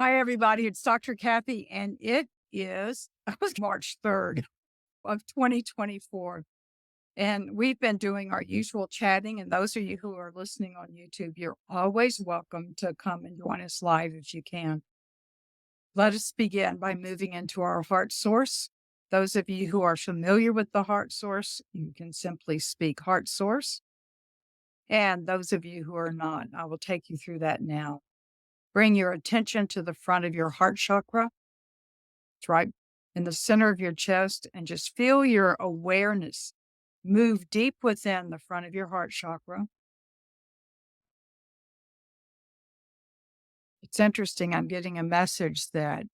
Hi, everybody. It's Dr. Kathy, and it is March 3rd of 2024. And we've been doing our usual chatting. And those of you who are listening on YouTube, you're always welcome to come and join us live if you can. Let us begin by moving into our heart source. Those of you who are familiar with the heart source, you can simply speak heart source. And those of you who are not, I will take you through that now. Bring your attention to the front of your heart chakra. It's right in the center of your chest, and just feel your awareness move deep within the front of your heart chakra. It's interesting. I'm getting a message that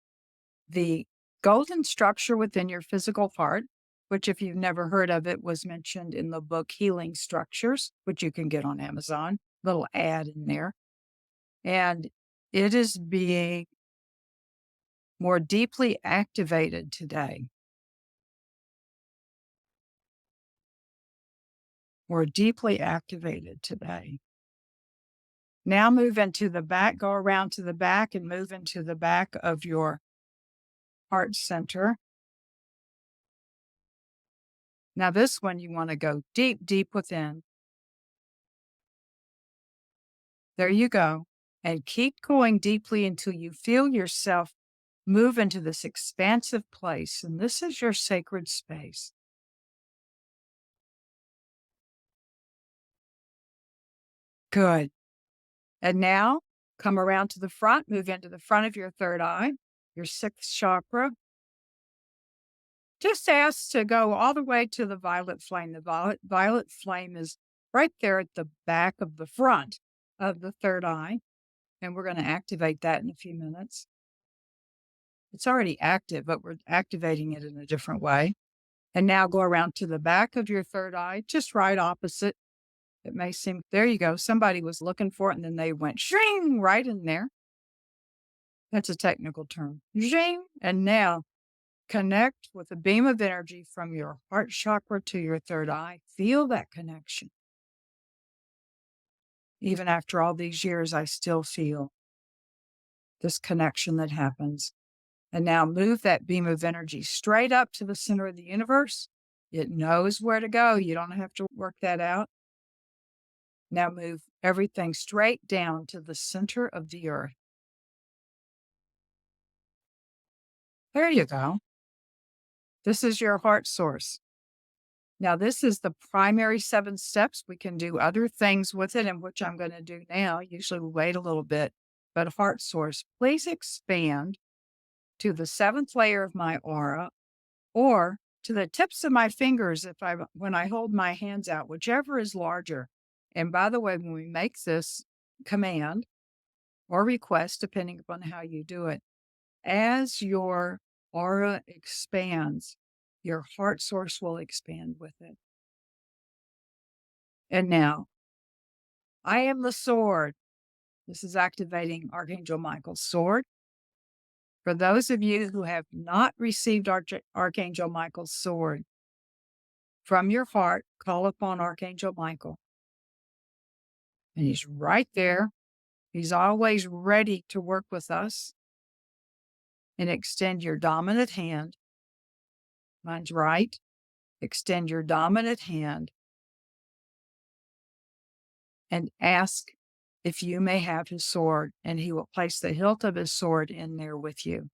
the golden structure within your physical heart, which, if you've never heard of it, was mentioned in the book Healing Structures, which you can get on Amazon, little ad in there. And it is being more deeply activated today. More deeply activated today. Now move into the back, go around to the back and move into the back of your heart center. Now this one, you want to go deep, deep within. There you go. And keep going deeply until you feel yourself move into this expansive place. And this is your sacred space. Good. And now come around to the front, move into the front of your third eye, your sixth chakra. Just ask to go all the way to the violet flame. The violet flame is right there at the back of the front of the third eye. And we're going to activate that in a few minutes. It's already active, but we're activating it in a different way. And now go around to the back of your third eye, just right opposite. It may seem, there you go. Somebody was looking for it and then they went shing right in there. That's a technical term. Zing. And now connect with a beam of energy from your heart chakra to your third eye. Feel that connection. Even after all these years, I still feel this connection that happens. And now move that beam of energy straight up to the center of the universe. It knows where to go. You don't have to work that out. Now move everything straight down to the center of the earth. There you go. This is your heart source. Now, this is the primary 7 steps. We can do other things with it, and which I'm going to do now. Usually we wait a little bit, but heart source, please expand to the 7th layer of my aura or to the tips of my fingers when I hold my hands out, whichever is larger. And by the way, when we make this command or request, depending upon how you do it, as your aura expands, your heart source will expand with it. And now, I am the sword. This is activating Archangel Michael's sword. For those of you who have not received Archangel Michael's sword, from your heart, call upon Archangel Michael. And he's right there. He's always ready to work with us. And extend your dominant hand. Mine's right. Extend your dominant hand and ask if you may have his sword, and he will place the hilt of his sword in there with you.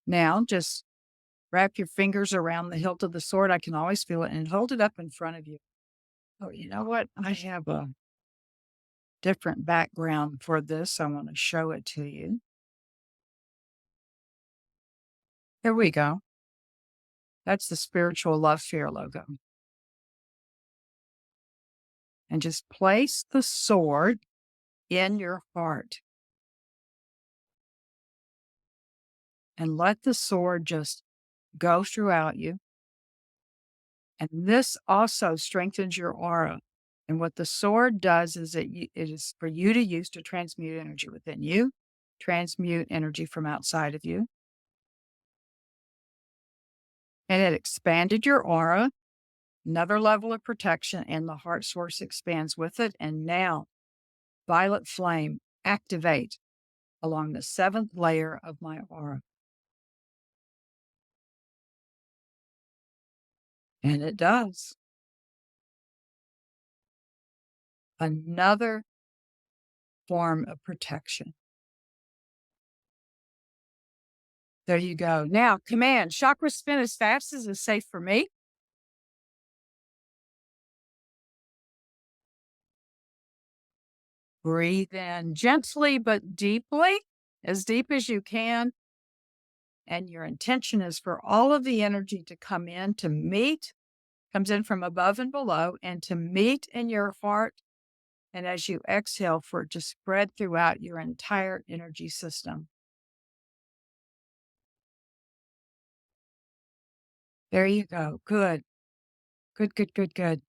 Now, just wrap your fingers around the hilt of the sword. I can always feel it, and hold it up in front of you. Oh, you know what? I have a different background for this. I want to show it to you. There we go. That's the spiritual Lovefare logo. And just place the sword in your heart. And let the sword just go throughout you. And this also strengthens your aura. And what the sword does is it is for you to use to transmute energy within you, transmute energy from outside of you. And it expanded your aura, another level of protection, and the heart source expands with it. And now violet flame activate along the 7th layer of my aura. And it does. Another form of protection. There you go. Now, command chakra spin as fast as is safe for me. Breathe in gently but deeply, as deep as you can. And your intention is for all of the energy to come in to meet, comes in from above and below, and to meet in your heart. And as you exhale, for it to spread throughout your entire energy system. There you go. Good. Good, good, good, good.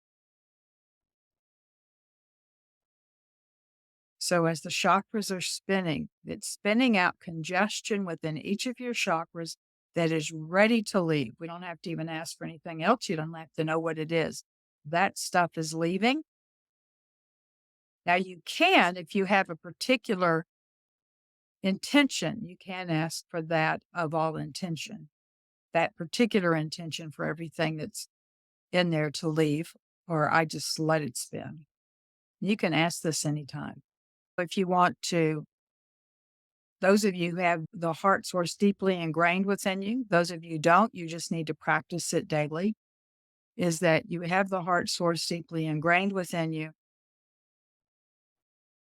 So as the chakras are spinning, it's spinning out congestion within each of your chakras that is ready to leave. We don't have to even ask for anything else. You don't have to know what it is. That stuff is leaving. Now you can, if you have a particular intention, you can ask for that of all intention, that particular intention for everything that's in there to leave, or I just let it spin. You can ask this anytime. If you want to, those of you who have the heart source deeply ingrained within you, those of you who don't, you just need to practice it daily, is that you have the heart source deeply ingrained within you.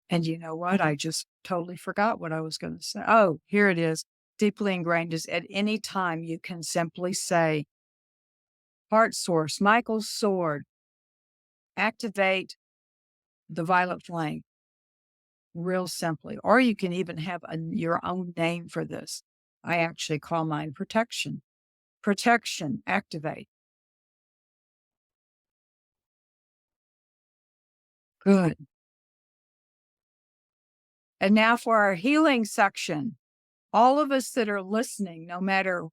And you know what? I just totally forgot what I was going to say. Oh, here it is. Deeply ingrained is at any time you can simply say, heart source, Michael's sword, activate the violet flame, real simply. Or you can even have your own name for this. I actually call mine protection. Protection, activate. Good. And now for our healing section. All of us that are listening, no matter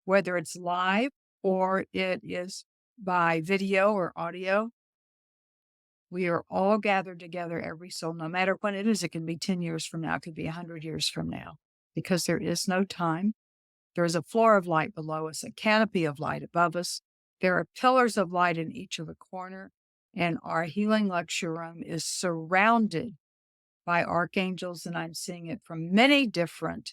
whether it's live or it is by video or audio, we are all gathered together, every soul, no matter when it is. It can be 10 years from now, it could be 100 years from now, because there is no time. There is a floor of light below us, a canopy of light above us. There are pillars of light in each of the corner, and our healing lecture room is surrounded by archangels, and I'm seeing it from many different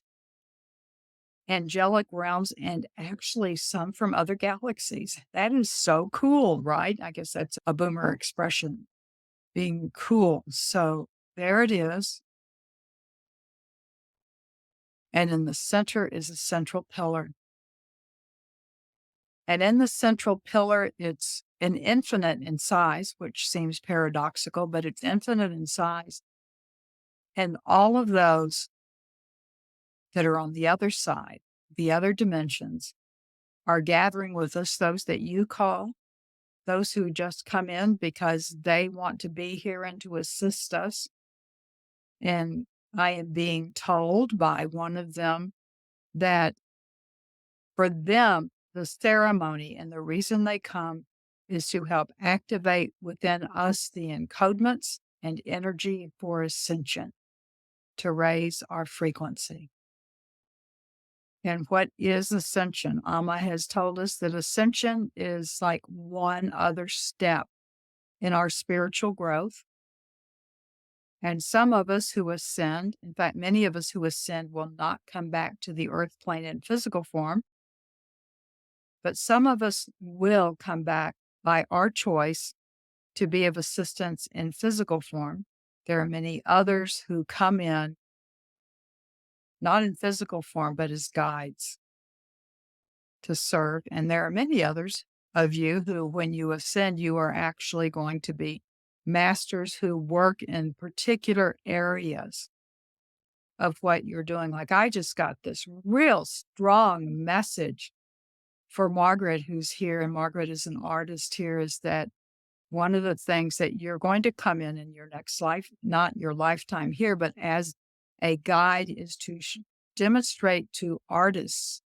angelic realms and actually some from other galaxies. That is so cool, right? I guess that's a boomer expression, being cool. So there it is. And in the center is a central pillar. And in the central pillar, it's an infinite in size, which seems paradoxical, but it's infinite in size. And all of those that are on the other side, the other dimensions, are gathering with us, those that you call, those who just come in because they want to be here and to assist us. And I am being told by one of them that for them, the ceremony and the reason they come is to help activate within us the encodements and energy for ascension, to raise our frequency. And what is ascension? Amma has told us that ascension is like one other step in our spiritual growth. And some of us who ascend, in fact, many of us who ascend will not come back to the earth plane in physical form, but some of us will come back by our choice to be of assistance in physical form. There are many others who come in, not in physical form, but as guides to serve. And there are many others of you who, when you ascend, you are actually going to be masters who work in particular areas of what you're doing. Like I just got this real strong message for Margaret, who's here, and Margaret is an artist here, is that one of the things that you're going to come in your next life, not your lifetime here, but as a guide, is to demonstrate to artists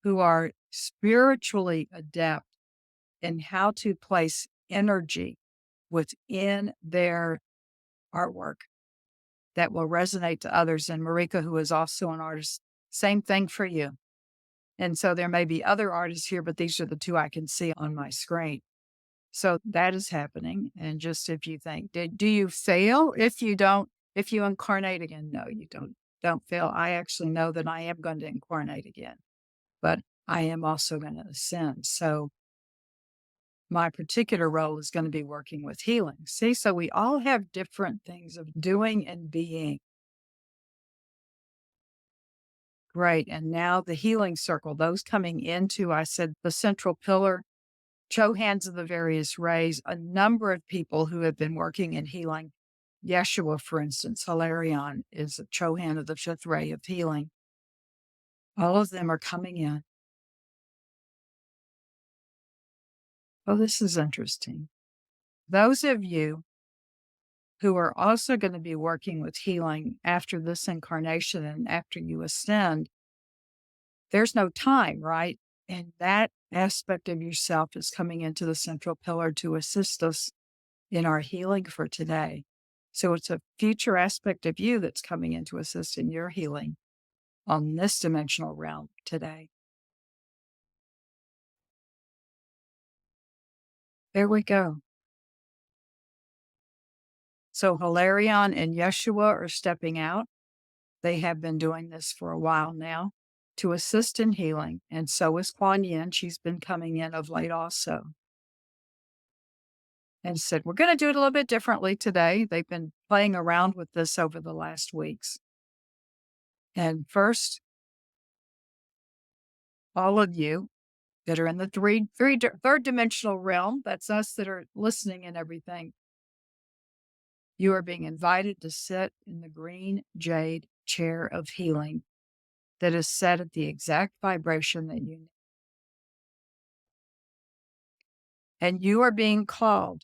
who are spiritually adept in how to place energy within their artwork. that will resonate to others. And Marika, who is also an artist, same thing for you. And so there may be other artists here, but these are the two I can see on my screen. So that is happening. And just if you think, do you fail if you don't, if you incarnate again? No, you don't fail. I actually know that I am going to incarnate again, but I am also going to ascend. So my particular role is going to be working with healing. See, so we all have different things of doing and being. Great. And now the healing circle, those coming into, I said, the central pillar, show hands of the various rays, a number of people who have been working in healing. Yeshua, for instance, Hilarion is a Chohan of the fifth ray of healing. All of them are coming in. Oh, this is interesting. Those of you who are also going to be working with healing after this incarnation and after you ascend, there's no time, right? And that aspect of yourself is coming into the central pillar to assist us in our healing for today. So it's a future aspect of you that's coming in to assist in your healing on this dimensional realm today. There we go. So Hilarion and Yeshua are stepping out. They have been doing this for a while now to assist in healing. And so is Kuan Yin. She's been coming in of late also. And said, we're going to do it a little bit differently today. They've been playing around with this over the last weeks. And first, all of you that are in the third dimensional realm, that's us that are listening and everything, you are being invited to sit in the green jade chair of healing that is set at the exact vibration that you need. And you are being called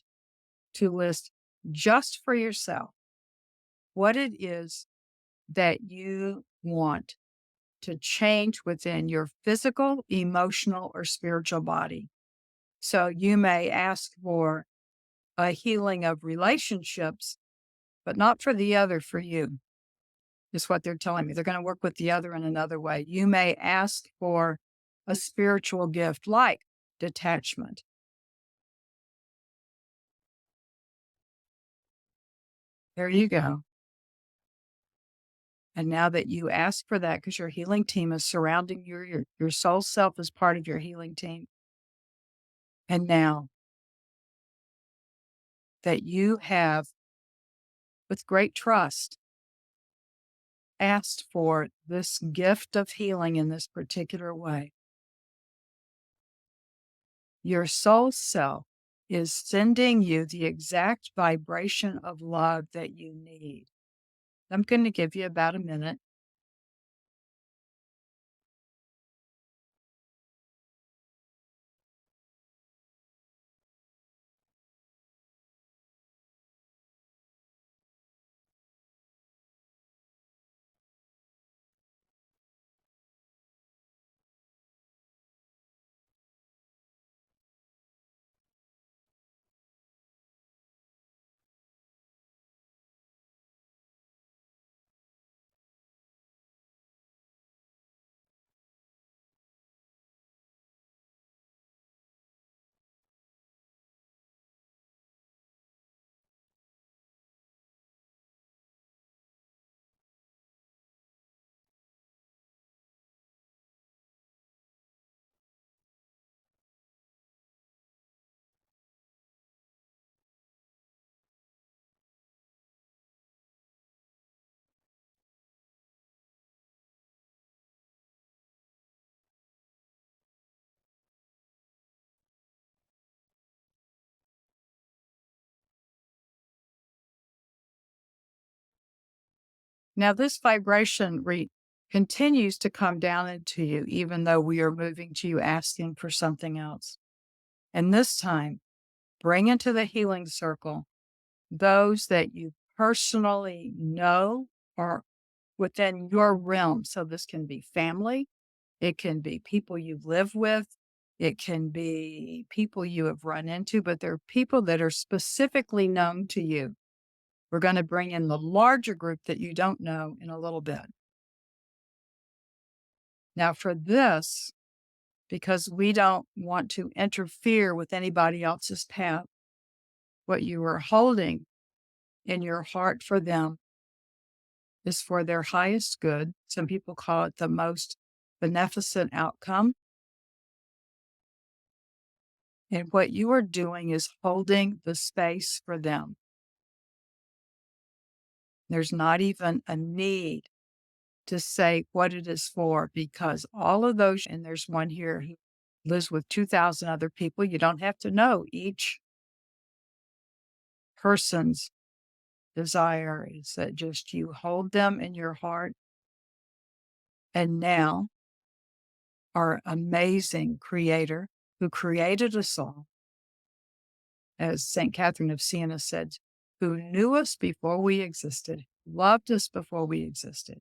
to list just for yourself what it is that you want to change within your physical, emotional, or spiritual body. So you may ask for a healing of relationships, but not for the other, for you, is what they're telling me. They're going to work with the other in another way. You may ask for a spiritual gift like detachment. There you go. And now that you ask for that, because your healing team is surrounding you, your soul self is part of your healing team. And now that you have, with great trust, asked for this gift of healing in this particular way, your soul self is sending you the exact vibration of love that you need. I'm going to give you about a minute. Now, this vibration continues to come down into you, even though we are moving to you asking for something else. And this time, bring into the healing circle those that you personally know are within your realm. So this can be family, it can be people you live with, it can be people you have run into, but they're people that are specifically known to you. We're going to bring in the larger group that you don't know in a little bit. Now, for this, because we don't want to interfere with anybody else's path, what you are holding in your heart for them is for their highest good. Some people call it the most beneficent outcome. And what you are doing is holding the space for them. There's not even a need to say what it is for, because all of those, and there's one here who lives with 2,000 other people. You don't have to know each person's desire. Is that just you hold them in your heart. And now, our amazing Creator who created us all, as St. Catherine of Siena said, who knew us before we existed, loved us before we existed,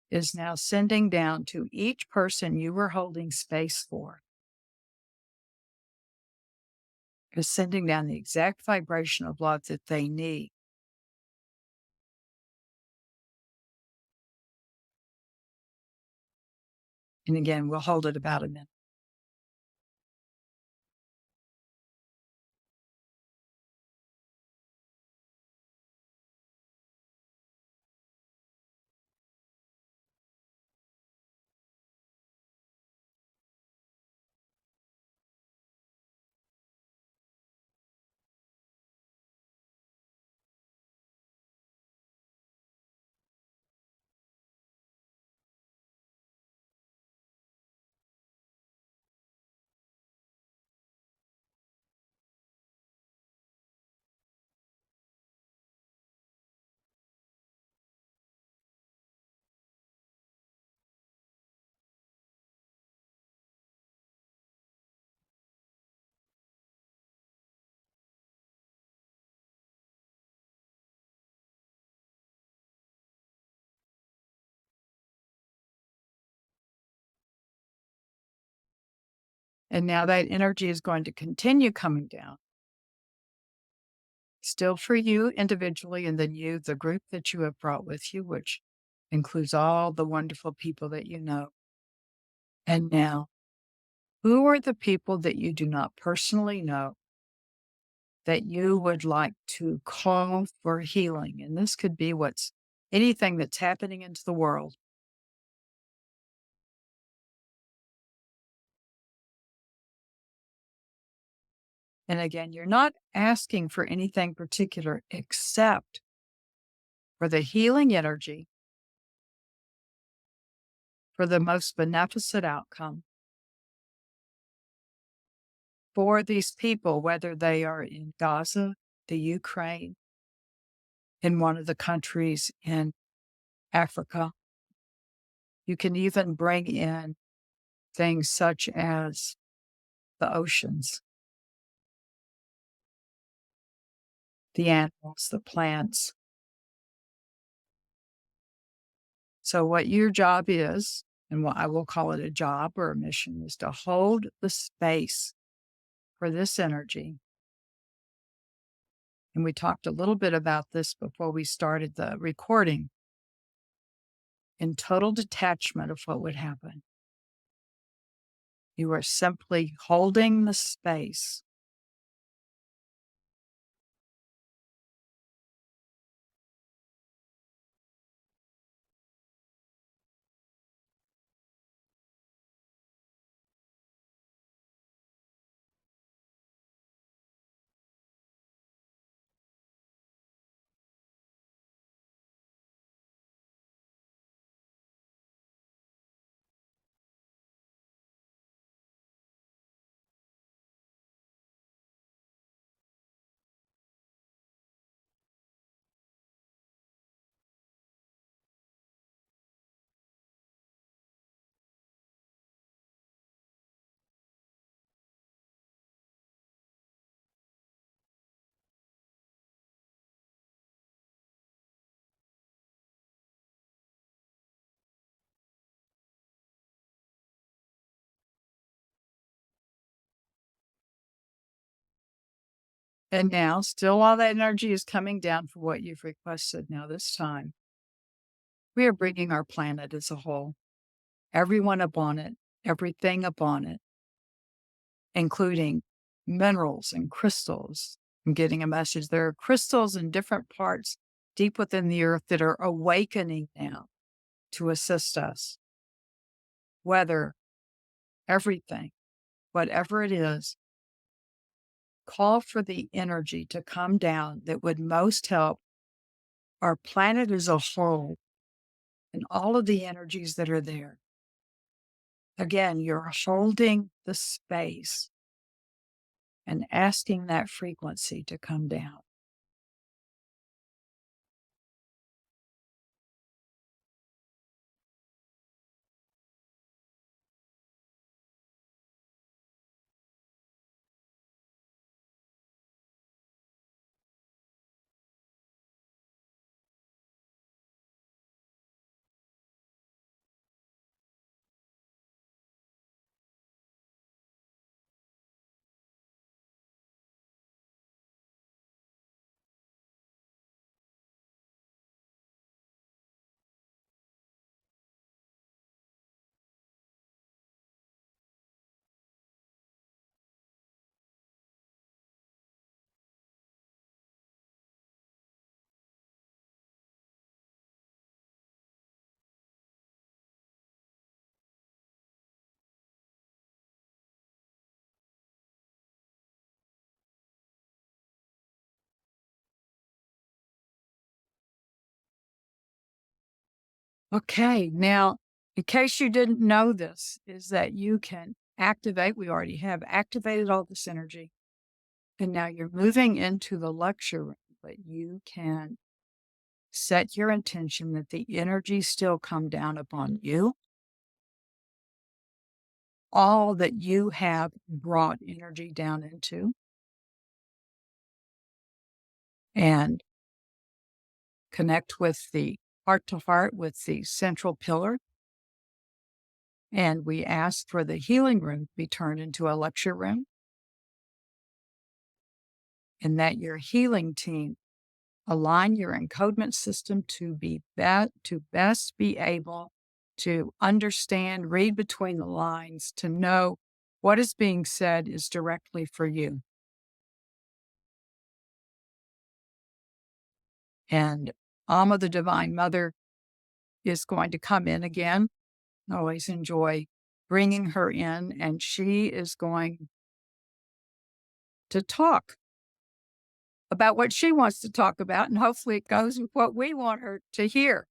is now sending down to each person you were holding space for, is sending down the exact vibration of love that they need. And again, we'll hold it about a minute. And now that energy is going to continue coming down, still for you individually, and then you, the group that you have brought with you, which includes all the wonderful people that you know. And now, who are the people that you do not personally know that you would like to call for healing? And this could be anything that's happening into the world. And again, you're not asking for anything particular except for the healing energy, for the most beneficent outcome for these people, whether they are in Gaza, the Ukraine, in one of the countries in Africa. You can even bring in things such as the oceans, the animals, the plants. So what your job is, and what I will call it a job or a mission, is to hold the space for this energy. And we talked a little bit about this before we started the recording, in total detachment of what would happen. You are simply holding the space. And now, still all that energy is coming down for what you've requested. Now, this time, we are bringing our planet as a whole, everyone upon it, everything upon it, including minerals and crystals. I'm getting a message. There are crystals in different parts deep within the earth that are awakening now to assist us. Weather, everything, whatever it is, call for the energy to come down that would most help our planet as a whole and all of the energies that are there. Again, you're holding the space and asking that frequency to come down. Okay, now, in case you didn't know this, is that you can activate, we already have activated all this energy, and now you're moving into the lecture room, but you can set your intention that the energy still come down upon you. All that you have brought energy down into, and connect with the heart to heart with the central pillar. And we ask for the healing room to be turned into a lecture room, and that your healing team align your encodement system to best be able to understand, read between the lines, to know what is being said is directly for you. And Amma, the Divine Mother, is going to come in again. I always enjoy bringing her in, and she is going to talk about what she wants to talk about, and hopefully it goes with what we want her to hear.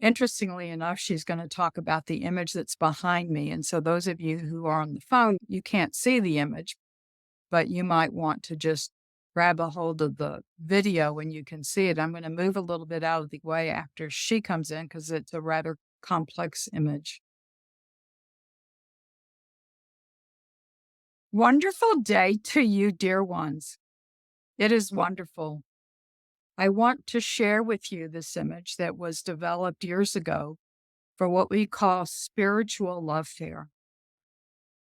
Interestingly enough, she's going to talk about the image that's behind me. And so those of you who are on the phone, you can't see the image, but you might want to just grab a hold of the video when you can see it. I'm going to move a little bit out of the way after she comes in because it's a rather complex image. Wonderful day to you, dear ones. It is wonderful. I want to share with you this image that was developed years ago for what we call spiritual lovefare.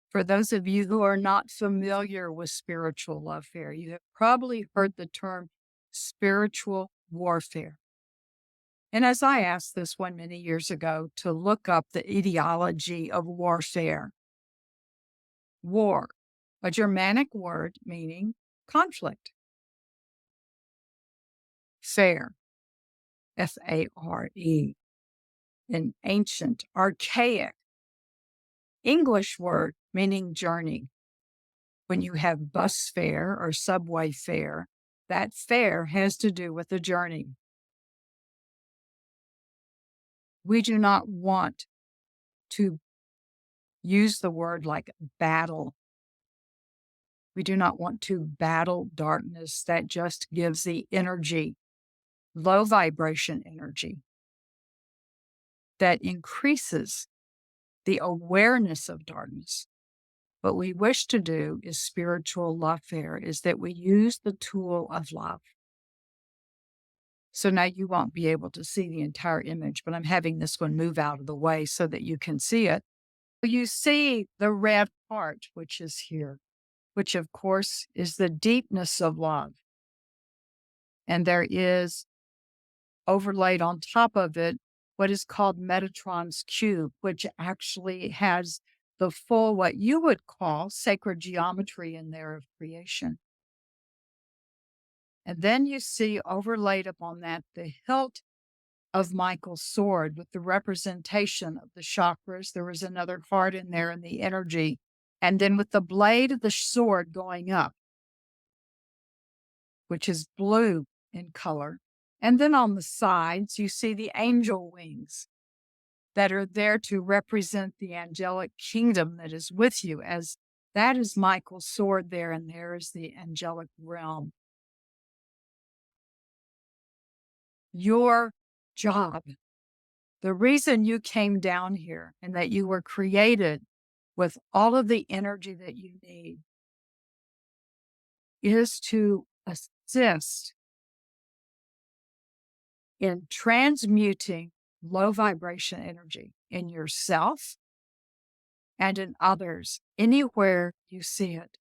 For those of you who are not familiar with spiritual lovefare, you have probably heard the term spiritual warfare. And as I asked this one many years ago to look up the etiology of warfare, war, a Germanic word meaning conflict. Fare, F-A-R-E, an ancient, archaic English word meaning journey. When you have bus fare or subway fare, that fare has to do with a journey. We do not want to use the word like battle. We do not want to battle darkness. That just gives the energy, low vibration energy, that increases the awareness of darkness. What we wish to do is spiritual lovefare, is that we use the tool of love. So now you won't be able to see the entire image, but I'm having this one move out of the way so that you can see it. You see the red part, which is here. which of course is the deepness of love. And there is overlaid on top of it what is called Metatron's cube, which actually has the full, what you would call sacred geometry in there of creation. And then you see overlaid upon that the hilt of Michael's sword with the representation of the chakras. There was another heart in there and the energy. And then with the blade of the sword going up, which is blue in color. And then on the sides, you see the angel wings that are there to represent the angelic kingdom that is with you, as that is Michael's sword there, and there is the angelic realm. Your job, the reason you came down here and that you were created with all of the energy that you need, is to assist in transmuting low vibration energy in yourself and in others, anywhere you see it.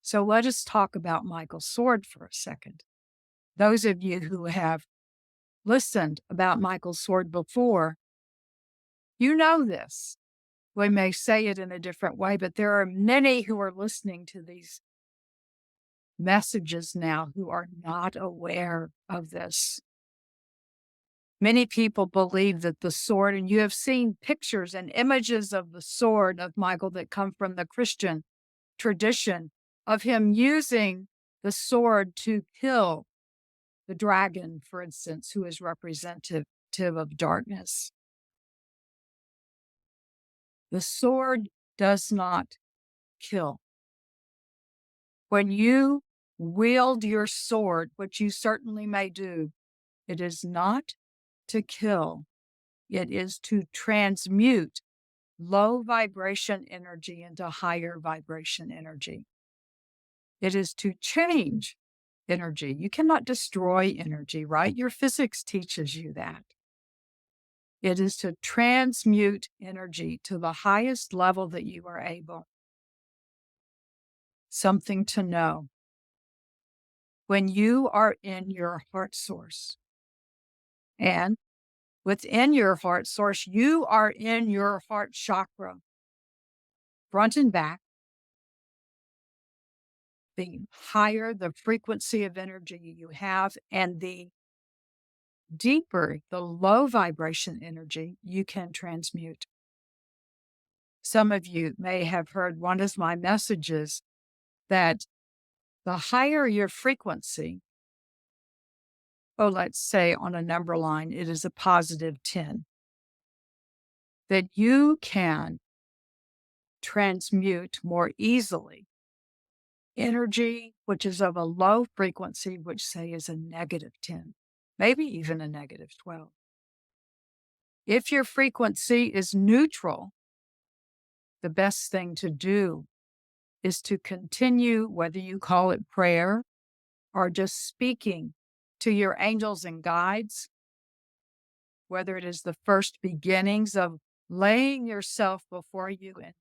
So let us talk about Michael's sword for a second. Those of you who have listened about Michael's sword before, you know this. We may say it in a different way, but there are many who are listening to these messages now who are not aware of this. Many people believe that the sword, and you have seen pictures and images of the sword of Michael that come from the Christian tradition of him using the sword to kill the dragon, for instance, who is representative of darkness. The sword does not kill. When you wield your sword, which you certainly may do, it is not to kill. It is to transmute low vibration energy into higher vibration energy. It is to change energy. You cannot destroy energy, right? Your physics teaches you that. It is to transmute energy to the highest level that you are able. Something to know. When you are in your heart source, and within your heart source, you are in your heart chakra, front and back. The higher the frequency of energy you have, and the deeper the low vibration energy you can transmute. Some of you may have heard one of my messages that the higher your frequency, let's say on a number line, it is a positive 10, that you can transmute more easily energy, which is of a low frequency, which say is a negative 10, maybe even a negative 12. If your frequency is neutral, the best thing to do is to continue, whether you call it prayer or just speaking to your angels and guides, whether it is the first beginnings of laying yourself before you and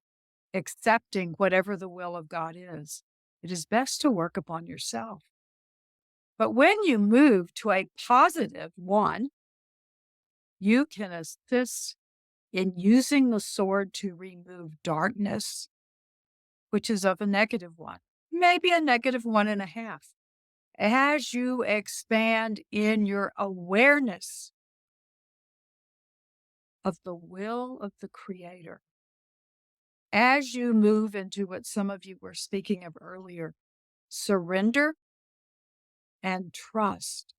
accepting whatever the will of God is. It is best to work upon yourself. But when you move to a positive one, you can assist in using the sword to remove darkness, which is of a negative one, maybe a negative 1.5. As you expand in your awareness of the will of the Creator, as you move into what some of you were speaking of earlier, surrender and trust,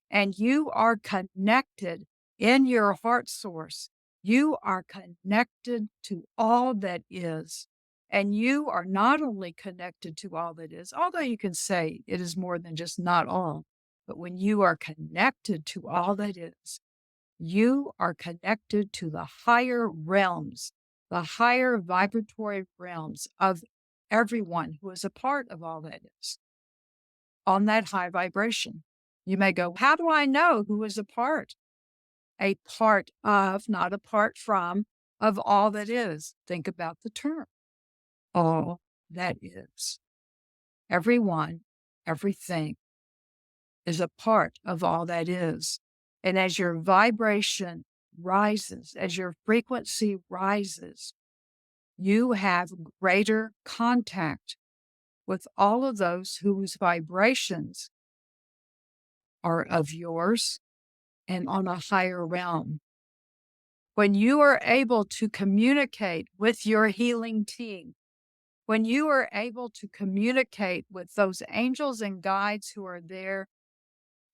and you are connected in your heart source, you are connected to all that is. And you are not only connected to all that is, although you can say it is more than just not all, but when you are connected to all that is, you are connected to the higher realms, the higher vibratory realms of everyone who is a part of all that is on that high vibration. You may go, how do I know who is a part? A part of, not apart from, of all that is. Think about the term. all that is. Everyone, everything is a part of all that is. And as your vibration rises, as your frequency rises, you have greater contact with all of those whose vibrations are of yours and on a higher realm. When you are able to communicate with your healing team, when you are able to communicate with those angels and guides who are there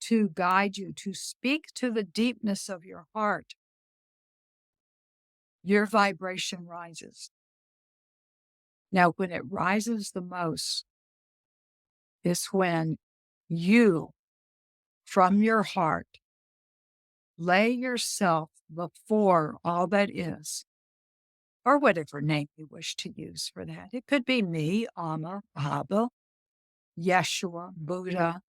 to guide you, to speak to the deepness of your heart, your vibration rises. Now, when it rises the most is when you, from your heart, lay yourself before all that is, or whatever name you wish to use for that. It could be me, Amma, Abba, Yeshua, Buddha,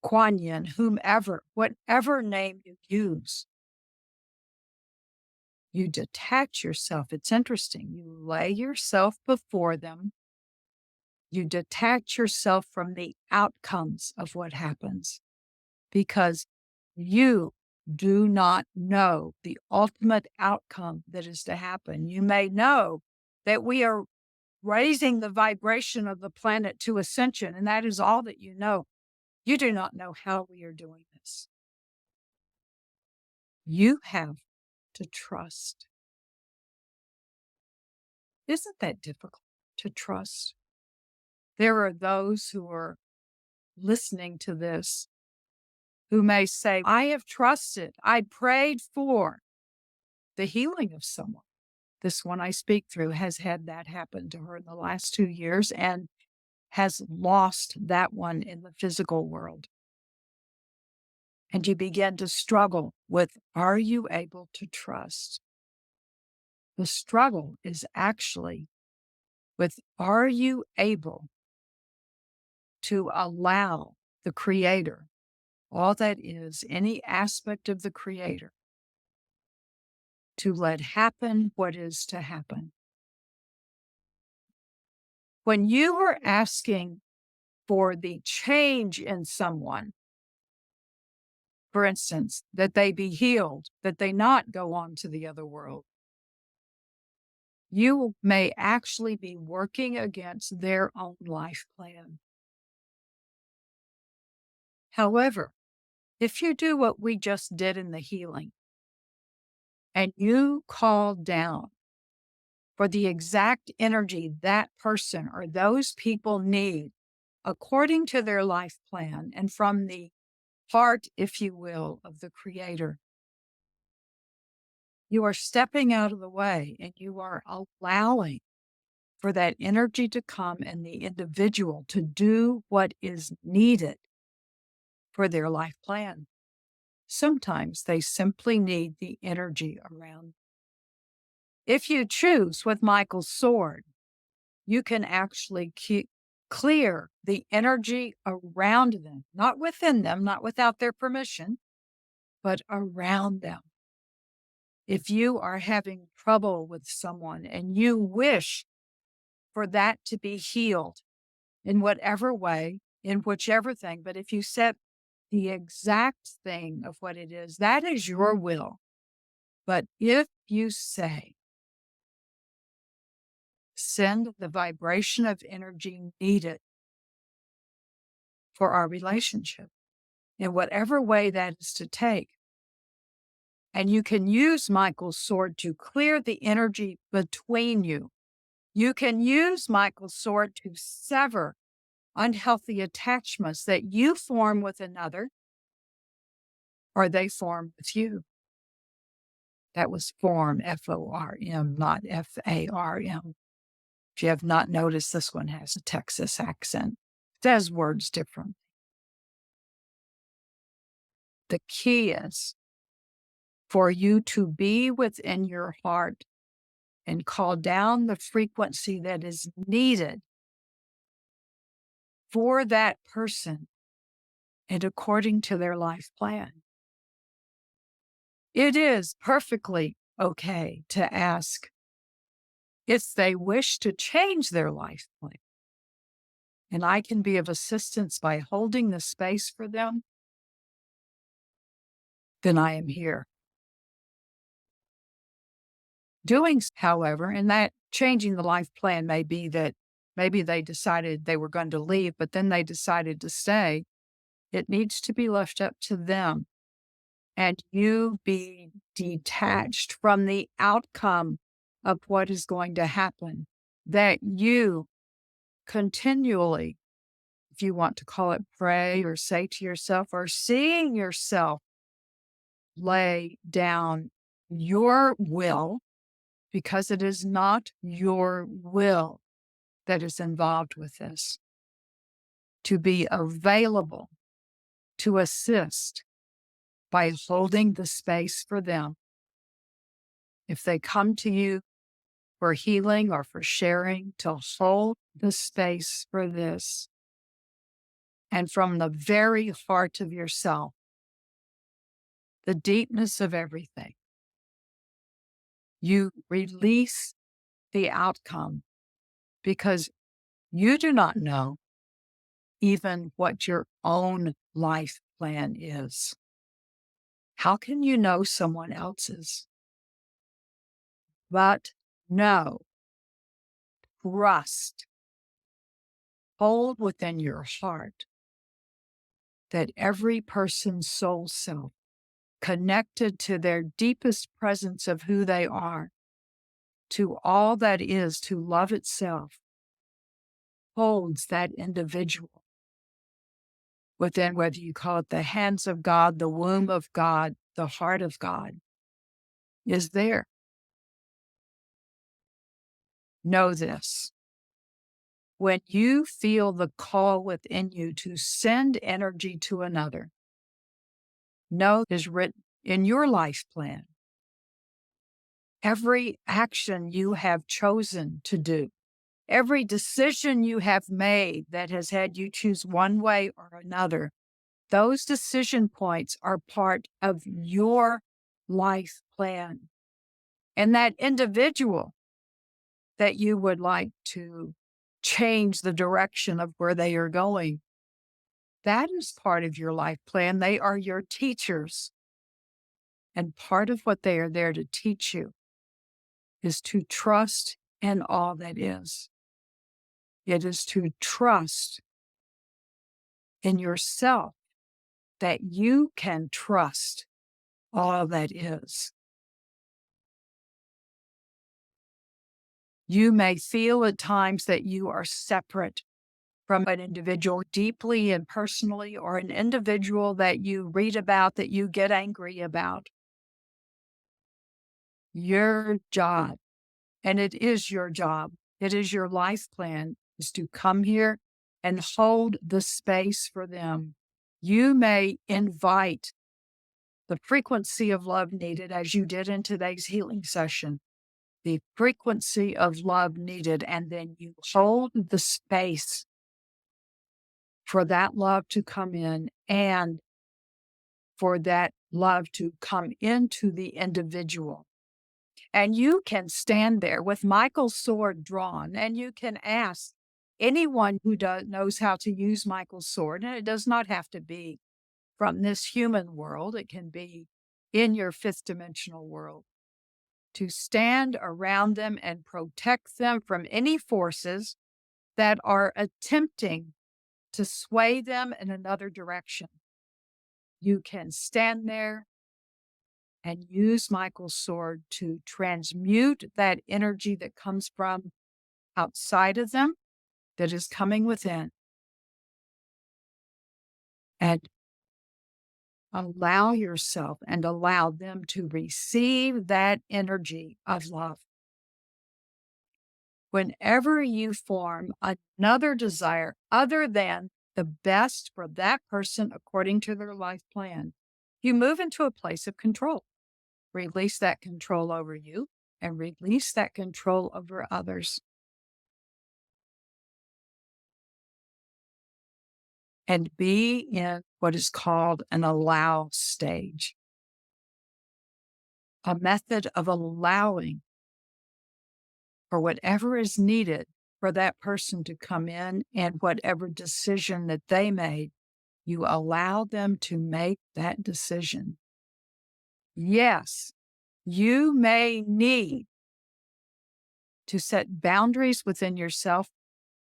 Kuan Yin, whomever, whatever name you use. You detach yourself. It's interesting. You lay yourself before them. You detach yourself from the outcomes of what happens because you do not know the ultimate outcome that is to happen. You may know that we are raising the vibration of the planet to ascension, and that is all that you know. You do not know how we are doing this. You have to trust. Isn't that difficult to trust? There are those who are listening to this who may say, I have trusted, I prayed for the healing of someone. This one I speak through has had that happen to her in the last 2 years and has lost that one in the physical world. And you begin to struggle with, are you able to trust? The struggle is actually with, are you able to allow the Creator, all that is, any aspect of the Creator, to let happen what is to happen? When you are asking for the change in someone, for instance, that they be healed, that they not go on to the other world, you may actually be working against their own life plan. However, if you do what we just did in the healing, and you call down for the exact energy that person or those people need according to their life plan and from the heart, if you will, of the Creator, you are stepping out of the way and you are allowing for that energy to come and the individual to do what is needed for their life plan. Sometimes they simply need the energy around. If you choose with Michael's sword, you can actually clear the energy around them, not within them, not without their permission, but around them. If you are having trouble with someone and you wish for that to be healed in whatever way, in whichever thing, but if you set the exact thing of what it is, that is your will. But if you say, send the vibration of energy needed for our relationship, in whatever way that is to take, and you can use Michael's sword to clear the energy between you. You can use Michael's sword to sever unhealthy attachments that you form with another or they form with you. That was form, F-O-R-M, not F-A-R-M. If you have not noticed, this one has a Texas accent. It says words different. The key is for you to be within your heart and call down the frequency that is needed for that person and according to their life plan. It is perfectly okay to ask, if they wish to change their life plan, and I can be of assistance by holding the space for them, then I am here. However, and that changing the life plan may be that maybe they decided they were going to leave, but then they decided to stay. It needs to be left up to them, and you be detached from the outcome of what is going to happen, that you continually, if you want to call it pray or say to yourself or seeing yourself lay down your will, because it is not your will that is involved with this, to be available to assist by holding the space for them. If they come to you for healing or for sharing, to hold the space for this. And from the very heart of yourself, the deepness of everything, you release the outcome, because you do not know even what your own life plan is. How can you know someone else's? But know, trust, hold within your heart that every person's soul self, connected to their deepest presence of who they are, to all that is, to love itself, holds that individual within, whether you call it the hands of God, the womb of God, the heart of God, is there. Know this. When you feel the call within you to send energy to another, know it is written in your life plan. Every action you have chosen to do, every decision you have made that has had you choose one way or another, those decision points are part of your life plan. And that individual that you would like to change the direction of where they are going, that is part of your life plan. They are your teachers. And part of what they are there to teach you is to trust in all that is. It is to trust in yourself, that you can trust all that is. You may feel at times that you are separate from an individual deeply and personally, or an individual that you read about that you get angry about. Your job, and it is your job, it is your life plan, is to come here and hold the space for them. You may invite the frequency of love needed, as you did in today's healing session, the frequency of love needed, and then you hold the space for that love to come in and for that love to come into the individual. And you can stand there with Michael's sword drawn, and you can ask anyone who knows how to use Michael's sword, and it does not have to be from this human world, it can be in your fifth dimensional world, to stand around them and protect them from any forces that are attempting to sway them in another direction. You can stand there and use Michael's sword to transmute that energy that comes from outside of them, that is coming within, and allow yourself and allow them to receive that energy of love. Whenever you form another desire other than the best for that person according to their life plan, you move into a place of control. Release that control over you and release that control over others. And be in what is called an allow stage, a method of allowing for whatever is needed for that person to come in, and whatever decision that they made, you allow them to make that decision. Yes, you may need to set boundaries within yourself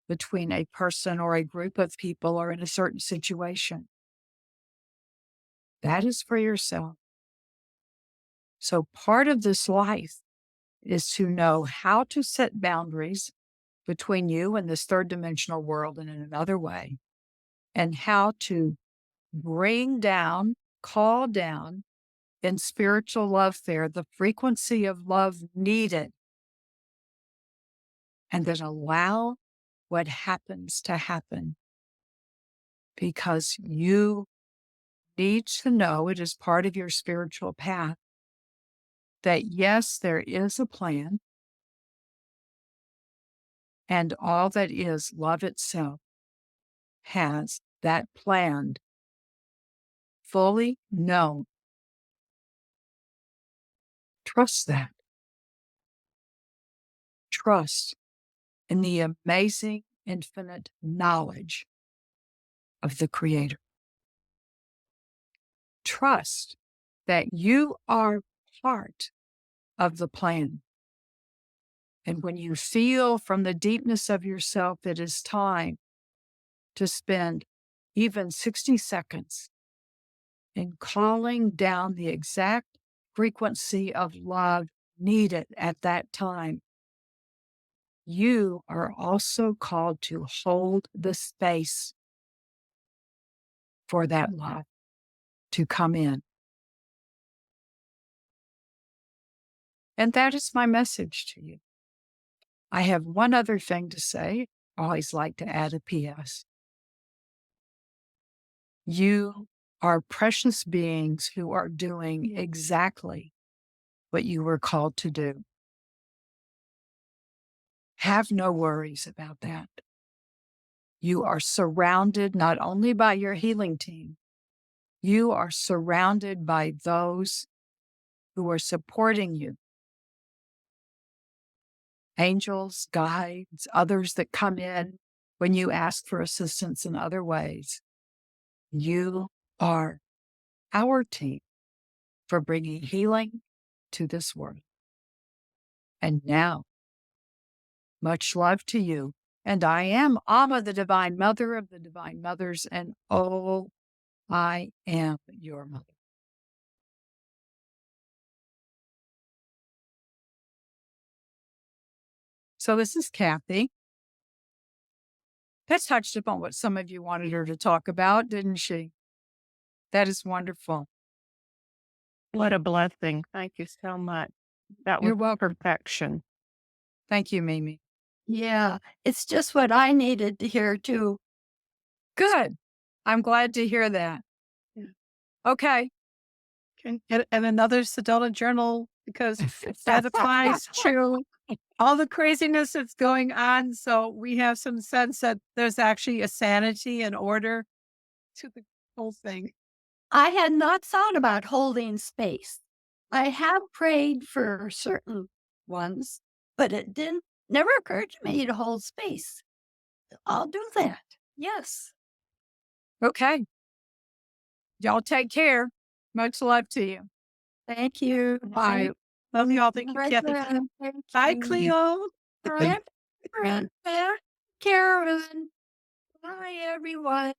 between a person or a group of people or in a certain situation. That is for yourself. So part of this life is to know how to set boundaries between you and this third dimensional world and in another way, and how to bring down, call down in spiritual lovefare the frequency of love needed, and then allow what happens to happen, because you need to know, it is part of your spiritual path, that yes, there is a plan, and all that is love itself has that plan fully known. Trust that. Trust in the amazing, infinite knowledge of the Creator. Trust that you are part of the plan. And when you feel from the deepness of yourself it is time to spend even 60 seconds in calling down the exact frequency of love needed at that time, you are also called to hold the space for that love to come in. And that is my message to you. I have one other thing to say. I always like to add a PS. You are precious beings who are doing exactly what you were called to do. Have no worries about that. You are surrounded not only by your healing team, you are surrounded by those who are supporting you. Angels, guides, others that come in when you ask for assistance in other ways. You are our team for bringing healing to this world. And now, much love to you. And I am Amma, the Divine Mother of the Divine Mothers, and oh, I am your mother. So this is Kathy. That touched upon what some of you wanted her to talk about, didn't she? That is wonderful. What a blessing. Thank you so much. That was You're welcome. perfection. Thank you, Mimi. Yeah, it's just what I needed to hear too. Good. I'm glad to hear that. Yeah. Okay. And another Sedona journal, because that applies to all the craziness that's going on. So we have some sense that there's actually a sanity and order to the whole thing. I had not thought about holding space. I have prayed for certain ones, but it never occurred to me to hold space. I'll do that. Yes. Okay. Y'all take care. Much love to you. Thank you. Bye. Love you all. Thank you, Kathy. Bye, Cleo. Karen. Bye, everyone.